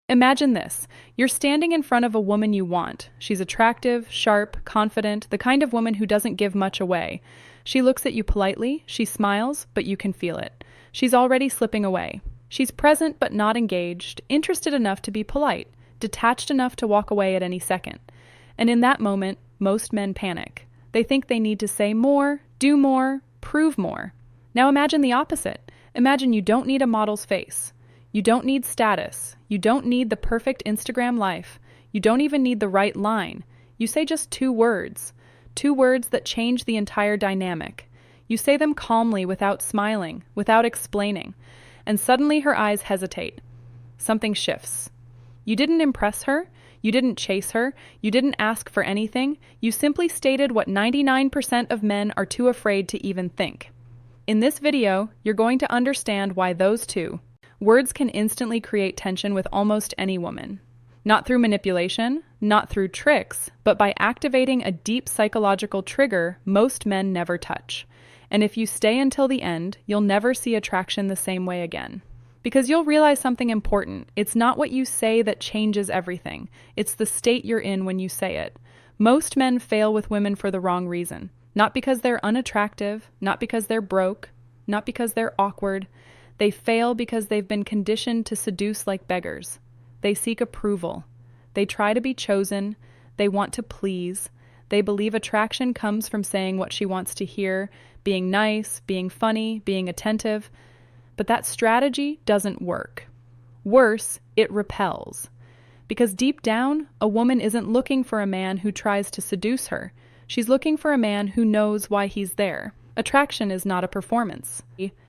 Imagine this. You're standing in front of a woman you want. She's attractive, sharp, confident, the kind of woman who doesn't give much away. She looks at you politely, she smiles, but you can feel it. She's already slipping away. She's present but not engaged, interested enough to be polite, detached enough to walk away at any second. And in that moment, most men panic. They think they need to say more, do more, prove more. Now imagine the opposite. Imagine you don't need a model's face. You don't need status. You don't need the perfect Instagram life. You don't even need the right line. You say just two words that change the entire dynamic. You say them calmly without smiling, without explaining, and suddenly her eyes hesitate. Something shifts. You didn't impress her. You didn't chase her. You didn't ask for anything. You simply stated what 99% of men are too afraid to even think. In this video, you're going to understand why those two words can instantly create tension with almost any woman. Not through manipulation, not through tricks, but by activating a deep psychological trigger most men never touch. And if you stay until the end, you'll never see attraction the same way again. Because you'll realize something important. It's not what you say that changes everything. It's the state you're in when you say it. Most men fail with women for the wrong reason. Not because they're unattractive, not because they're broke, not because they're awkward. They fail because they've been conditioned to seduce like beggars. They seek approval. They try to be chosen. They want to please. They believe attraction comes from saying what she wants to hear, being nice, being funny, being attentive. But that strategy doesn't work. Worse, it repels. Because deep down, a woman isn't looking for a man who tries to seduce her. She's looking for a man who knows why he's there. Attraction is not a performance.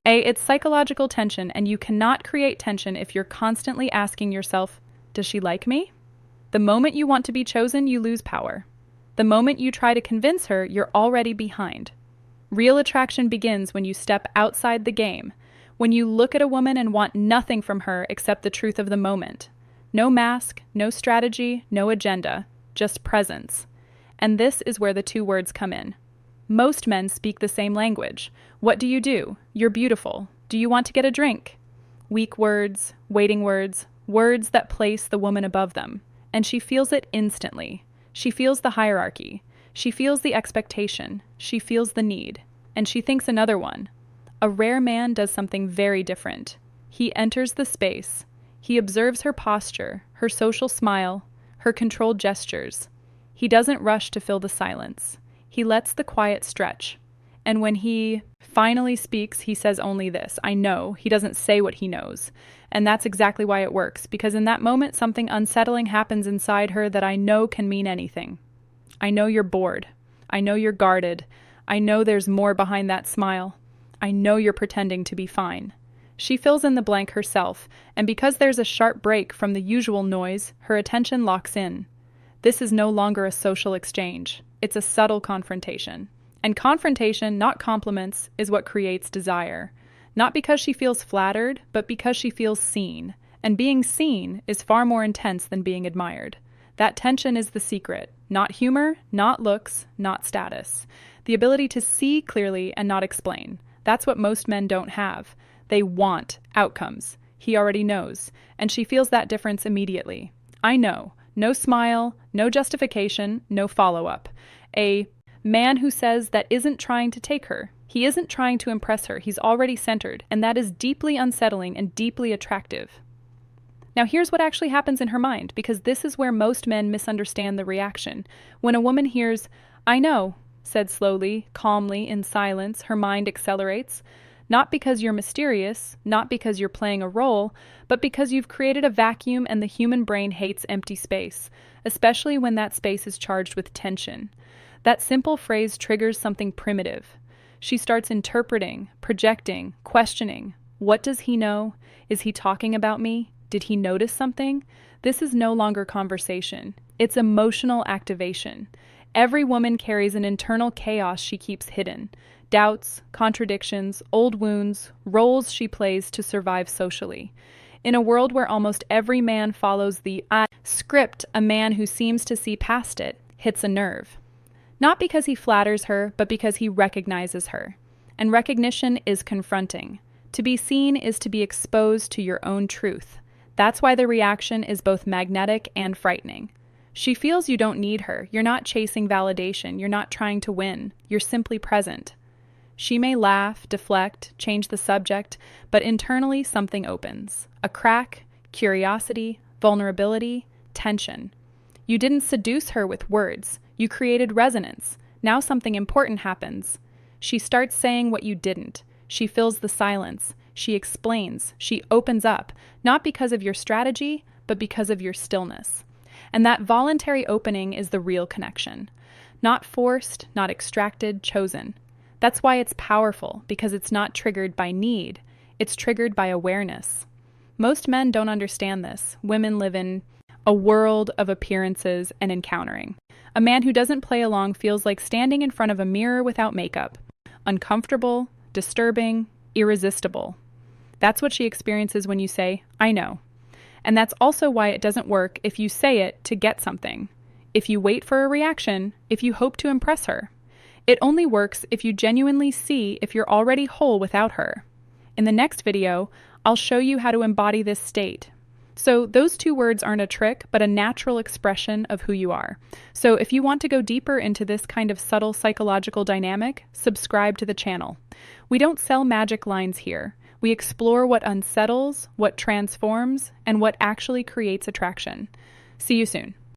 It's psychological tension, and you cannot create tension if you're constantly asking yourself, does she like me? The moment you want to be chosen, you lose power. The moment you try to convince her, you're already behind. Real attraction begins when you step outside the game, when you look at a woman and want nothing from her except the truth of the moment. No mask, no strategy, no agenda, just presence. And this is where the two words come in. Most men speak the same language. What do? You're beautiful. Do you want to get a drink? Weak words, waiting words, words that place the woman above them. And she feels it instantly. She feels the hierarchy. She feels the expectation. She feels the need. And she thinks another one. A rare man does something very different. He enters the space. He observes her posture, her social smile, her controlled gestures. He doesn't rush to fill the silence. He lets the quiet stretch. And when he finally speaks, he says only this, I know. He doesn't say what he knows. And that's exactly why it works, because in that moment, something unsettling happens inside her that I know can mean anything. I know you're bored. I know you're guarded. I know there's more behind that smile. I know you're pretending to be fine. She fills in the blank herself, and because there's a sharp break from the usual noise, her attention locks in. This is no longer a social exchange. It's a subtle confrontation. And confrontation, not compliments, is what creates desire. Not because she feels flattered, but because she feels seen. And being seen is far more intense than being admired. That tension is the secret. Not humor, not looks, not status. The ability to see clearly and not explain. That's what most men don't have. They want outcomes. He already knows. And she feels that difference immediately. I know. No smile, no justification, no follow-up. A man who says that isn't trying to take her. He isn't trying to impress her. He's already centered, and that is deeply unsettling and deeply attractive. Now here's what actually happens in her mind, because this is where most men misunderstand the reaction. When a woman hears, I know, said slowly, calmly, in silence, her mind accelerates. Not because you're mysterious, not because you're playing a role, but because you've created a vacuum and the human brain hates empty space, especially when that space is charged with tension. That simple phrase triggers something primitive. She starts interpreting, projecting, questioning. What does he know? Is he talking about me? Did he notice something? This is no longer conversation. It's emotional activation. Every woman carries an internal chaos she keeps hidden. Doubts, contradictions, old wounds, roles she plays to survive socially. In a world where almost every man follows the script, a man who seems to see past it hits a nerve. Not because he flatters her, but because he recognizes her. And recognition is confronting. To be seen is to be exposed to your own truth. That's why the reaction is both magnetic and frightening. She feels you don't need her. You're not chasing validation. You're not trying to win. You're simply present. She may laugh, deflect, change the subject, but internally something opens. A crack, curiosity, vulnerability, tension. You didn't seduce her with words. You created resonance. Now something important happens. She starts saying what you didn't. She fills the silence. She explains. She opens up, not because of your strategy, but because of your stillness. And that voluntary opening is the real connection. Not forced, not extracted, chosen. That's why it's powerful, because it's not triggered by need. It's triggered by awareness. Most men don't understand this. Women live in a world of appearances and encountering. A man who doesn't play along feels like standing in front of a mirror without makeup. Uncomfortable, disturbing, irresistible. That's what she experiences when you say, I know. And that's also why it doesn't work if you say it to get something. If you wait for a reaction, if you hope to impress her. It only works if you genuinely see if you're already whole without her. In the next video, I'll show you how to embody this state. So those two words aren't a trick, but a natural expression of who you are. So if you want to go deeper into this kind of subtle psychological dynamic, subscribe to the channel. We don't sell magic lines here. We explore what unsettles, what transforms, and what actually creates attraction. See you soon.